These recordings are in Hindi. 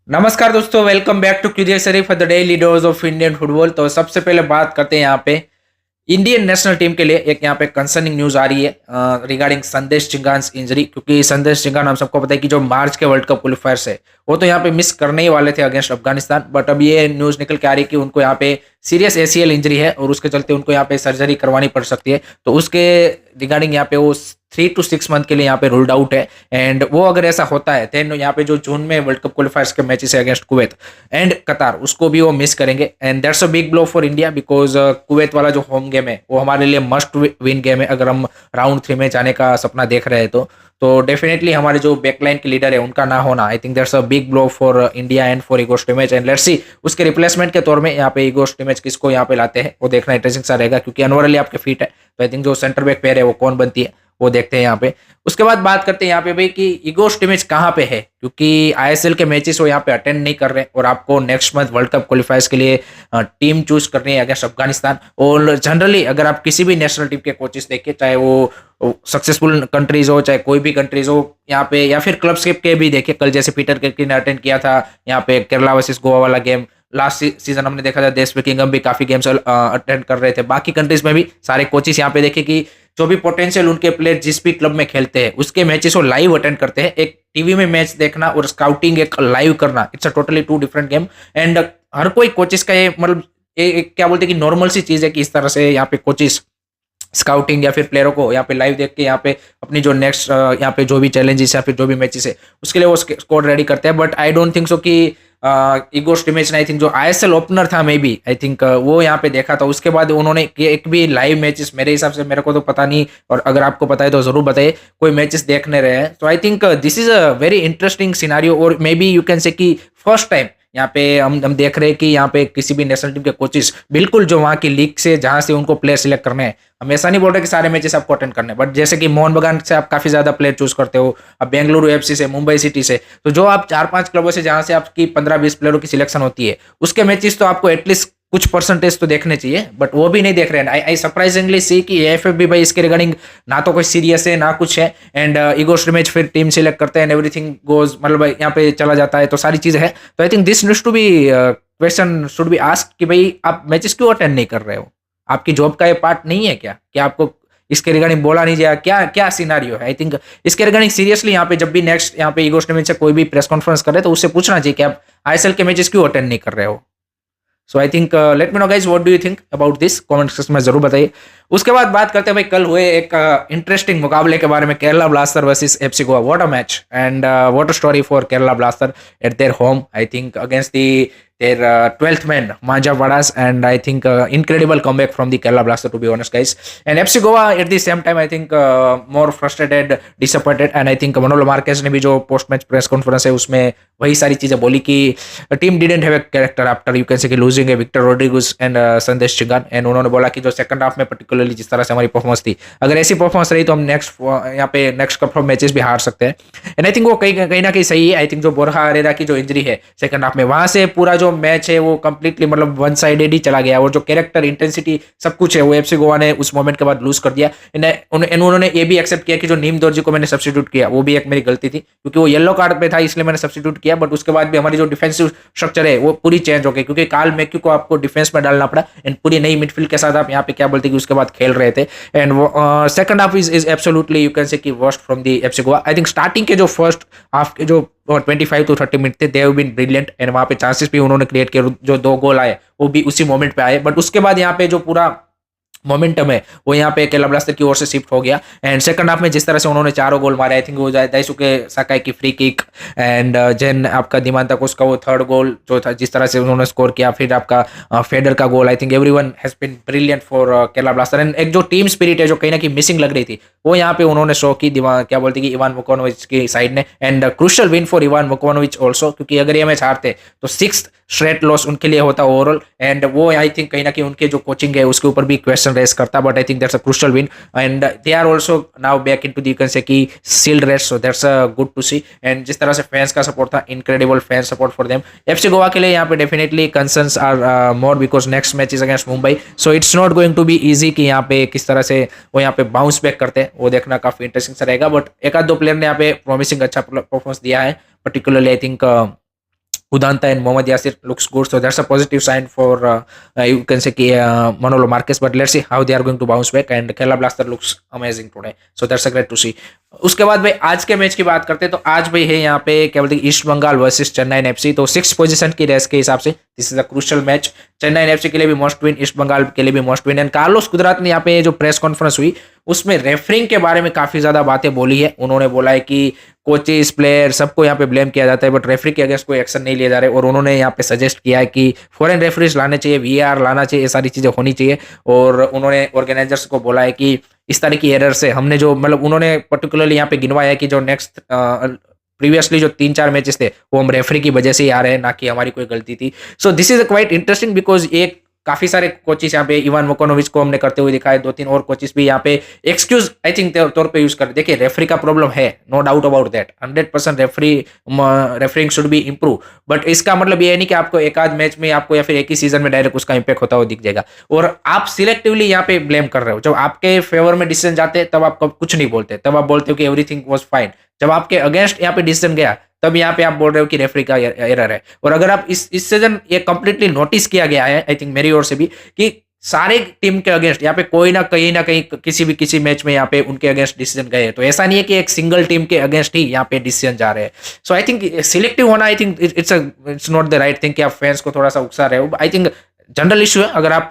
नमस्कार दोस्तों, welcome back to curious Sharif for the daily dose of Indian football. तो सबसे पहले बात करते हैं यहाँ पे इंडियन नेशनल टीम के लिए एक यहाँ पे कंसर्निंग न्यूज आ रही है रिगार्डिंग संदेश चिंगान्स इंजरी। क्योंकि संदेश चिंगान हम सबको पता है कि जो मार्च के वर्ल्ड कप क्वालिफायर्स है वो तो यहाँ पे मिस करने ही वाले थे अगेंस्ट अफगानिस्तान। बट अब ये न्यूज निकल के आ रही है कि उनको यहाँ पे सीरियस एसीएल इंजरी है और उसके चलते उनको यहाँ पे सर्जरी करवानी पड़ सकती है। तो उसके रिगार्डिंग यहाँ पे वो 3 to 6 मंथ के लिए यहाँ पे रूल्ड आउट है। एंड वो अगर ऐसा होता है देन यहाँ पे जो जून में वर्ल्ड कप क्वालिफायर्स के मैचेस है अगेंस्ट कुवैत एंड कतार, उसको भी वो मिस करेंगे। And that's a big blow for India because Kuwait वाला जो होम गेम है वो हमारे लिए मस्ट विन गेम है अगर हम राउंड 3 में जाने का सपना देख रहे हैं तो डेफिनेटली हमारे जो बैकलाइन के लीडर है उनका ना होना, I think that's a big blow for India and for Igor Stimac. And let's see उसके रिप्लेसमेंट के तौर में यहाँ पे इगो स्टिमेज किसको यहाँ पे लाते हैं वो देखना इंटरेस्टिंग सा रहेगा। क्योंकि अनवर अली आपके फीट है तो आई थिंक जो सेंटर बैक पेयर है वो कौन बनती है वो देखते हैं यहाँ पे। उसके बाद बात करते हैं यहाँ पे भाई कि इगो स्टिमेज कहाँ पे है, क्योंकि आईएसएल के मैचेस वो यहाँ पे अटेंड नहीं कर रहे और आपको नेक्स्ट मंथ वर्ल्ड कप क्वालिफायर्स के लिए टीम चूज करनी है अगेंस्ट अफगानिस्तान। और जनरली अगर आप किसी भी नेशनल टीम के कोचेस देखिए, चाहे वो सक्सेसफुल कंट्रीज हो चाहे कोई भी कंट्रीज हो यहाँ पे, या फिर क्लब के भी देखिए, कल जैसे पीटर केकी ने अटेंड किया था यहाँ पे केरला वर्सेस गोवा वाला गेम। लास्ट सीजन हमने देखा था देश किंगडम भी काफी गेम्स अटेंड कर रहे थे। बाकी कंट्रीज में भी सारे कोचेस यहाँ पे देखे कि जो भी पोटेंशियल उनके प्लेयर जिस भी क्लब में खेलते हैं उसके मैचेस वो लाइव अटेंड करते हैं। एक टीवी में मैच देखना और स्काउटिंग एक लाइव करना, it's a totally 2 different game. And हर कोई कोचेस का ये मतलब क्या बोलते हैं कि नॉर्मल सी चीज है कि इस तरह से यहाँ पे कोचेस स्काउटिंग या फिर प्लेयरों को यहाँ पे लाइव देख के यहाँ पे अपनी जो नेक्स्ट यहाँ पे जो भी चैलेंजेस या फिर जो भी मैचेस है उसके लिए वो स्कोर रेडी करते हैं। But I don't think so कि इगो स्टिमेज ने आई थिंक जो आईएसएल ओपनर था मे बी आई थिंक वो यहाँ पे देखा था। उसके बाद उन्होंने एक भी लाइव मैचेस मेरे हिसाब से, मेरे को तो पता नहीं और अगर आपको पता है तो जरूर बताइए, कोई मैचेस देखने रहे हैं। तो I think this is a very interesting scenario और may be you can say कि फर्स्ट टाइम यहाँ पे हम देख रहे हैं कि यहाँ पे किसी भी नेशनल टीम के कोचेस बिल्कुल जो वहाँ की लीग से जहाँ से उनको प्लेयर सिलेक्ट करने हैं, हम ऐसा नहीं बोल रहे कि सारे मैचेस आपको अटेंड करने, बट जैसे कि मोहन बगान से आप काफी ज्यादा प्लेयर चूज करते हो, अब बेंगलुरु एफसी से, मुंबई सिटी से, तो जो आप 4-5 क्लबों से जहाँ से आपकी 15-20 प्लेयरों की सिलेक्शन होती है उसके मैचेस तो आपको एटलीस्ट कुछ परसेंटेज तो देखने चाहिए। बट वो भी नहीं देख रहे हैं। आई सरप्राइजिंगली सी कि एएफएफ भी भाई इसके रिगार्डिंग ना तो कोई सीरियस है ना कुछ है। एंड इगो स्टिमेज फिर टीम सिलेक्ट करते हैं, एवरीथिंग गोज, मतलब यहाँ पे चला जाता है, तो सारी चीजें है। तो I think this needs to be question should be asked कि भाई आप मैचेस क्यों अटेंड नहीं कर रहे हो, आपकी जॉब का ये पार्ट नहीं है क्या आपको इसके रिगार्डिंग बोला नहीं जाए, क्या क्या सिनारियो है। आई थिंक इसके रिगार्डिंग सीरियसली यहाँ पे जब भी नेक्स्ट यहाँ पे इगो स्टिमेज से कोई भी प्रेस कॉन्फ्रेंस करे तो उससे पूछना चाहिए कि आप आईएसएल के मैचेस क्यों अटेंड नहीं कर रहे हो। So I think let me know guys what do you think about this, comment section में जरूर बताइए। उसके बाद बात करते हैं भाई कल हुए एक इंटरेस्टिंग मुकाबले के बारे में, Kerala blaster versus FC Goa. What a match and what a story for Kerala blaster eight their home, I think against the their 12th man Manja Vadas, and I think incredible comeback from the Kerala Blaster, to be honest guys. And FC Goa at the same time I think more frustrated, disappointed, and I think Manolo Marquez ने भी जो post match press conference है उसमें वही सारी चीजें बोली कि team didn't have a character after you can say कि losing a Victor Rodriguez and संदेश चिंगान। एंड उन्होंने बोला कि जो सेकंड हाफ में पर्टिकुलरली जिस तरह से हमारी परफॉर्मेंस थी, अगर ऐसी परफॉर्मेंस रही तो हम नेक्स्ट यहाँ पे नेक्स्ट कप ऑफ मैचेस भी हार सकते हैं। एंड आई थिंक वो कहीं ना कहीं सही है। आई थिंक जो बोरहा अरेरा की जो इंजरी है सेकंड हाफ में, वहां से पूरा जो मैच है वो कंप्लीटली मतलब वन साइडेड ही चला गया और जो कैरेक्टर इंटेंसिटी सब कुछ है वो एफसी गोवा ने उस मोमेंट के बाद लूज कर दिया। उन्होंने ये भी एक्सेप्ट किया कि जो नीम दोरजी को मैंने सब्स्टिट्यूट किया वो भी एक मेरी गलती थी, क्योंकि वो येलो कार्ड पे था इसलिए मैंने सब्स्टिट्यूट किया। बट उसके बाद भी हमारी जो डिफेंसिव स्ट्रक्चर है वो पूरी चेंज हो गई, क्योंकि काल मैक्यू को आपको डिफेंस में डालना पड़ा एंड पूरी नई मिडफील्ड के साथ आप यहाँ पे क्या बोलते कि उसके बाद खेल रहे थे। And second half is absolutely you can say कि worst from the FC Goa. I think starting के जो फर्स्ट हाफ के जो 25 to 30 मिनट थे they have been brilliant and वहां पे चांसेस भी उन्होंने क्रिएट किए, जो 2 गोल आए वो भी उसी मोमेंट पे आए। बट उसके बाद यहाँ पे जो पूरा मोमेंटम है वो यहाँ पे केरला ब्लास्टर की ओर से शिफ्ट हो गया। एंड सेकंड हाफ में जिस तरह से उन्होंने 4 गोल मारे, आई थिंक वो दाइसुके साकाई की फ्री किक एंड जेन आपका दिमांतक उसका वो थर्ड गोल जो था जिस तरह से उन्होंने स्कोर किया, फिर आपका फेडर का गोल, I think everyone has been brilliant for Kerala Blaster. And एक जो टीम स्पिरिट है जो कहीं ना कहीं मिसिंग लग रही थी वो यहाँ पे उन्होंने शो की, क्या बोलते कि इवान वुकोनोविच की साइड ने। And crucial win for Ivan Vukomanovic also, क्योंकि अगर ये मैच हारते तो 6th स्ट्रेट लॉस उनके लिए होता ओवरऑल। एंड वो आई थिंक कहीं ना कहीं उनके जो कोचिंग है उसके ऊपर भी क्वेश्चन रेस करता। But I think that's a crucial win and they are also now back into the you can say कि sealed race, so that's a good to see। and जिस तरह से fans का support था, incredible fan support for them। FC Goa के लिए यहाँ पे definitely concerns are more because next match is against Mumbai, so it's not going to be easy कि यहाँ पे किस तरह से वो यहाँ पे bounce back करते हैं, वो देखना काफी इंटरेस्टिंग सा रहेगा। बट एक आध दो प्लेयर ने यहाँ पे promising अच्छा परफॉर्मेंस दिया है, particularly I think Udanta and Mohammad Yasir looks good, so that's a positive sign for you can say कि Manolo Marquez. But let's see how they are going to bounce back. And Kerala Blaster looks amazing today, so that's a great to see. उसके बाद भाई आज के मैच की बात करते हैं तो आज भाई है यहाँ पे क्या बोलते हैं East Bengal versus Chennai FC. तो 6 पोजीशन की रेस के हिसाब से this is a crucial match. Chennai FC के लिए भी मस्ट विन, ईस्ट बंगाल के लिए भी मस्ट विन। एंड कार्लोस कुदरात ने यहाँ पे जो प्रेस कॉन्फ्रेंस हुई उसमें रेफरिंग के बारे में काफी ज्यादा बातें बोली है। उन्होंने बोला है कि कोचेस प्लेयर सबको यहाँ पे ब्लेम किया जाता है बट रेफरी के अगेंस्ट कोई एक्शन नहीं लिया जा रहा है। और उन्होंने यहाँ पे सजेस्ट किया है कि फॉरेन रेफरीज लाने चाहिए, वीआर लाना चाहिए, ये सारी चीजें होनी चाहिए। और उन्होंने ऑर्गेनाइजर्स को बोला है कि इस तरह की एरर से हमने जो मतलब उन्होंने पर्टिकुलरली यहाँ पे गिनवाया है कि जो नेक्स्ट प्रीवियसली जो 3-4 मैचेस थे वो हम रेफरी की वजह से ही आ रहे हैं, ना कि हमारी कोई गलती थी। So this is quite interesting because एक काफी सारे कोचेस यहाँ पे इवान वोकोनोविच को हमने करते हुए दिखाए, 2-3 और कोचेस भी यहाँ पे एक्सक्यूज आई थिंक तौर पे यूज कर। देखिए रेफरी का प्रॉब्लम है, no doubt about that, 100% refereeing should be improve. But इसका मतलब ये है नहीं कि आपको एक आध मैच में आपको या फिर एक ही सीजन में डायरेक्ट उसका इंपैक्ट होता हुआ दिख जाएगा। और आप सिलेक्टिवली यहाँ पे ब्लेम कर रहे हो। जब आपके फेवर में डिसीजन जाते हैं तब आप कुछ नहीं बोलते, तब आप बोलते हो कि एवरीथिंग वाज फाइन। जब आपके अगेंस्ट यहाँ पे डिसीजन गया तब यहाँ पे आप बोल रहे हो कि रेफरी का एरर है। और अगर आप इस सीजन ये कंप्लीटली नोटिस किया गया है आई थिंक मेरी ओर से भी कि सारे टीम के अगेंस्ट यहाँ पे कोई ना कहीं किसी मैच में यहाँ पे उनके अगेंस्ट डिसीजन गए। तो ऐसा नहीं है कि एक सिंगल टीम के अगेंस्ट ही यहाँ पे डिसीजन जा रहे हैं। सो आई थिंक सिलेक्टिव होना I think it's not the right thing कि आप फैंस को थोड़ा सा उकसा रहे हो। आई थिंक जनरल इशू है। अगर आप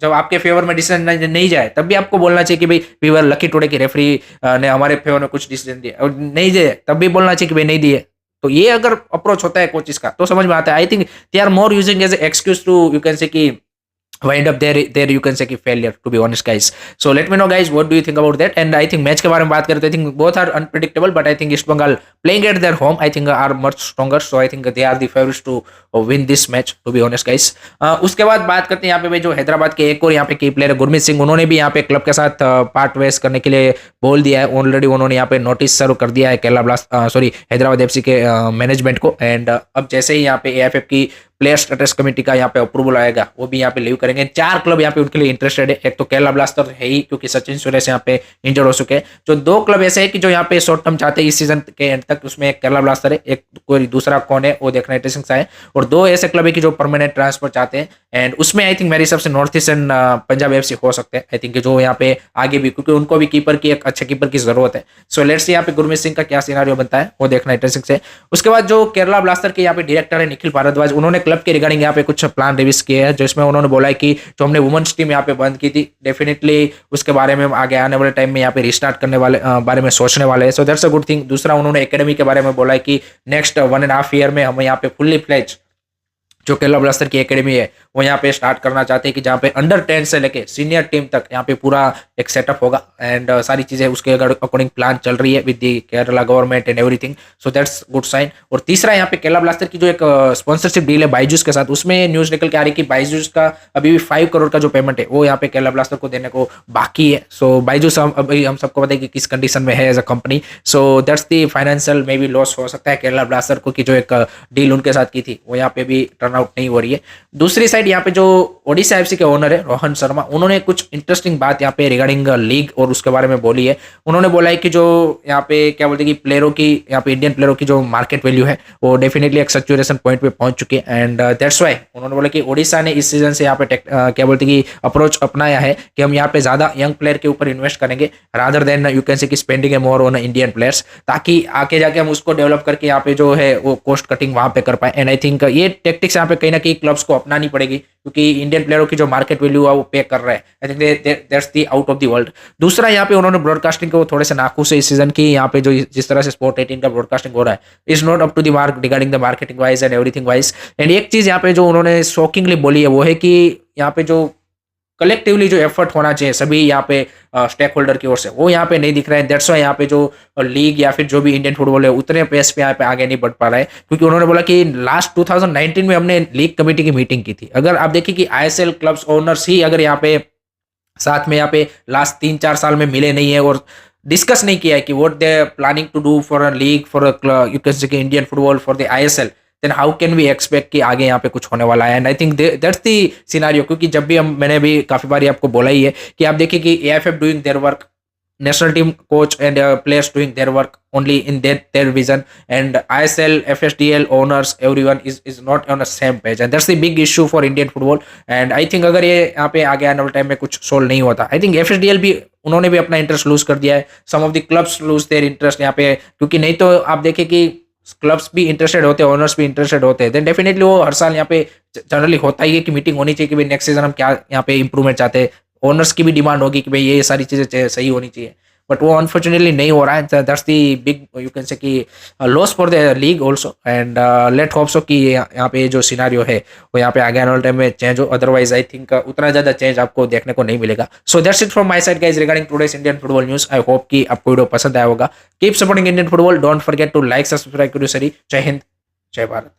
जब आपके फेवर में डिसीजन नहीं जाए तब भी आपको बोलना चाहिए कि भाई वी वर लकी टुडे कि रेफरी ने हमारे फेवर में कुछ डिसीजन दिया, और नहीं दिए तब भी बोलना चाहिए कि भाई नहीं दिए। तो ये अगर अप्रोच होता है कोचिस का तो समझ में आता है। I think they are more using as excuse to you can say कि wind up there you can say कि failure to be honest guys. So let me know guys what do you think about that. And I think match के बारे में बात करते हैं, I think both are unpredictable but I think East Bengal playing at their home I think are much stronger, so I think they are the favorites to win this match to be honest guys. उसके बाद बात करते हैं यहाँ पे भाई जो हैदराबाद के एक और यहाँ पे की प्लेयर गुरमीत सिंह, उन्होंने भी यहाँ पे क्लब के साथ पार्ट वेस्ट करने के लिए बोल दिया है। ऑलरेडी उन्होंने यहाँ पे नोटिस सर्व कर दिया है केरला ब्लास्ट हैदराबाद एफसी के मैनेजमेंट को। एंड अब जैसे ही यहाँ पे एएफएफ की प्लेयर स्टेटस कमेटी का यहाँ पे अप्रूवल आएगा वो भी यहाँ पे लीव करेंगे। 4 क्लब यहाँ पे उनके लिए इंटरेस्टेड है। एक तो केरला ब्लास्टर है ही क्योंकि सचिन सुरेश यहाँ पे इंजर्ड हो चुके हैं। जो 2 क्लब ऐसे है कि जो यहाँ पे शॉर्ट टर्म चाहते हैं इस सीजन के एंड तक, उसमें एक केरला ब्लास्टर है, एक कोई दूसरा कौन है वो देखना इंटरेस्टिंग सा है। और 2 ऐसे क्लब है कि जो परमानेंट ट्रांसफर चाहते हैं एंड उसमें आई थिंक मेरे हिसाब से नॉर्थ ईस्टर्न पंजाब एफसी हो सकते हैं। आई थिंक जो यहाँ पे आगे भी क्योंकि उनको भी कीपर की एक अच्छे कीपर की जरूरत है। सो लेट्स सी यहाँ पे गुरमीत सिंह का क्या सिनारियो बनता है वो देखना इंटरेस्टिंग से। उसके बाद जो केरला ब्लास्टर के यहाँ पे डायरेक्टर है निखिल भारद्वाज, उन्होंने क्लब के रिगार्डिंग यहाँ पे कुछ प्लान रिवीज किए हैं जिसमें उन्होंने बोला है कि जो हमने वुमेन्स टीम यहाँ पे बंद की थी डेफिनेटली उसके बारे में आगे आने वाले टाइम में यहाँ पे रिस्टार्ट करने वाले बारे में सोचने वाले हैं। So that's a good thing. दूसरा उन्होंने एकेडमी के बारे में बोला है कि नेक्स्ट 1.5 ईयर में हम यहाँ पे फुल्ली फ्लेज जो केरला ब्लास्टर की एकेडमी है वो यहाँ पे स्टार्ट करना चाहते हैं कि जहाँ पे अंडर 10 से लेके सीनियर टीम तक यहाँ पे पूरा एक सेटअप होगा। एंड सारी चीजें उसके अकॉर्डिंग प्लान चल रही है with the Kerala government and everything. So that's good sign. और तीसरा यहाँ पे केरला ब्लास्टर की जो एक स्पॉन्सरशिप डील है बाइजूस के साथ, उसमें न्यूज निकल के आ रही है कि बाइजूस का अभी भी 5 करोड़ का जो पेमेंट है वो यहाँ पे केरला ब्लास्टर को देने को बाकी है। सो बाइजूस अभी हम सबको पता है कि किस कंडीशन में है as a company. So that's the financial maybe loss हो सकता है केरला ब्लास्टर को कि जो एक डील उनके साथ की थी वो यहाँ पे भी टर्न आउट नहीं हो रही है। दूसरी साइड यहाँ पे जो ओडिशा एफसी के ओनर है रोहन शर्मा, उन्होंने कुछ इंटरेस्टिंग बात यहाँ पे रिगार्डिंग लीग और उसके बारे में बोली है। उन्होंने बोला है कि जो यहाँ पे क्या बोलते हैं कि प्लेयरों की यहाँ पे इंडियन प्लेयरों की जो मार्केट वैल्यू है वो डेफिनेटली एक सैचुरेशन पॉइंट पे पहुंच चुकी है। एंड दैट्स व्हाई उन्होंने बोला कि ओडिशा ने इस सीजन से यहाँ पे क्या बोलते हैं कि अप्रोच अपनाया है कि हम यहाँ पे ज्यादा यंग प्लेयर के ऊपर इन्वेस्ट करेंगे rather than you can say कि spending more on Indian players, ताकि आगे जाके हम उसको डेवलप करके यहाँ पे जो है वो कॉस्ट कटिंग वहां पे कर पाए। एंड आई थिंक ये टेक्टिक्स यहाँ पे कहीं ना कहीं क्लब्स को अपनानी पड़ेगी क्योंकि इंडियन प्लेयरों की जो मार्केट वैल्यू है वो पे कर रहा है। I think that's the out of the world. दूसरा यहाँ पे उन्होंने ब्रॉडकास्टिंग को थोड़े से नाखुश है इस सीजन की। यहाँ पे जो जिस तरह से स्पोर्ट 18 का ब्रॉडकास्टिंग हो रहा है is not up to the mark regarding the marketing wise and everything wise. And एक चीज यहाँ पे जो उन्होंने शॉकिंगली बोली है वो है कि यहाँ पे जो कलेक्टिवली जो एफर्ट होना चाहिए सभी यहाँ पे स्टेक होल्डर की ओर से वो यहाँ पे नहीं दिख रहा है। दैट्स व्हाई यहाँ पे जो लीग या फिर जो भी इंडियन फुटबॉल है उतने पेस पे यहाँ पे आगे नहीं बढ़ पा रहा है। क्योंकि उन्होंने बोला कि लास्ट 2019 में हमने लीग कमेटी की मीटिंग की थी। अगर आप देखिए कि आईएसएल क्लब्स ओनर्स ही अगर यहाँ पे साथ में यहाँ पे लास्ट 3-4 साल में मिले नहीं है और डिस्कस नहीं किया है कि what they planning to do for a league for you can say Indian football for the ISL, then how can we expect कि आगे यहाँ पे कुछ होने वाला है। And I think that's the scenario. क्योंकि जब भी मैंने भी काफी बार आपको बोला ही है कि आप देखिए कि AFF doing their work national team coach and players doing their work only in their vision, and ISL, FSDL owners, everyone is not on the same page, and that's the big issue for Indian football. And I think अगर ये यहाँ पे आगे आने वाले टाइम में कुछ सोल्व नहीं होता, आई थिंक FSDL भी उन्होंने भी अपना इंटरेस्ट लूज कर दिया है, some of the clubs lose their interest यहाँ पे, क्योंकि नहीं तो आप देखें कि क्लब्स भी इंटरेस्टेड होते हैं, ओनर्स भी इंटरेस्टेड होते हैं, देन डेफिनेटली वो हर साल यहाँ पे जनरली होता ही है कि मीटिंग होनी चाहिए कि भाई नेक्स्ट सीजन हम क्या यहाँ पे इंप्रूवमेंट चाहते हैं, ओनर्स की भी डिमांड होगी कि भाई ये सारी चीज़ें सही होनी चाहिए, बट वो अनफॉर्चुनेटली नहीं हो रहा है। That's the big you can say कि loss for the league also, and let hope so कि यहाँ पे जो सिनारियो है वो यहाँ पे आगे आने वाले टाइम में चेंज हो, अदरवाइज आई थिंक उतना ज़्यादा चेंज आपको देखने को नहीं मिलेगा। So that's it from my side guys regarding today's Indian football news. I hope कि आपको वीडियो पसंद आया होगा। Keep supporting Indian football, don't forget to like, subscribe to sorry. जय हिंद, जय भारत।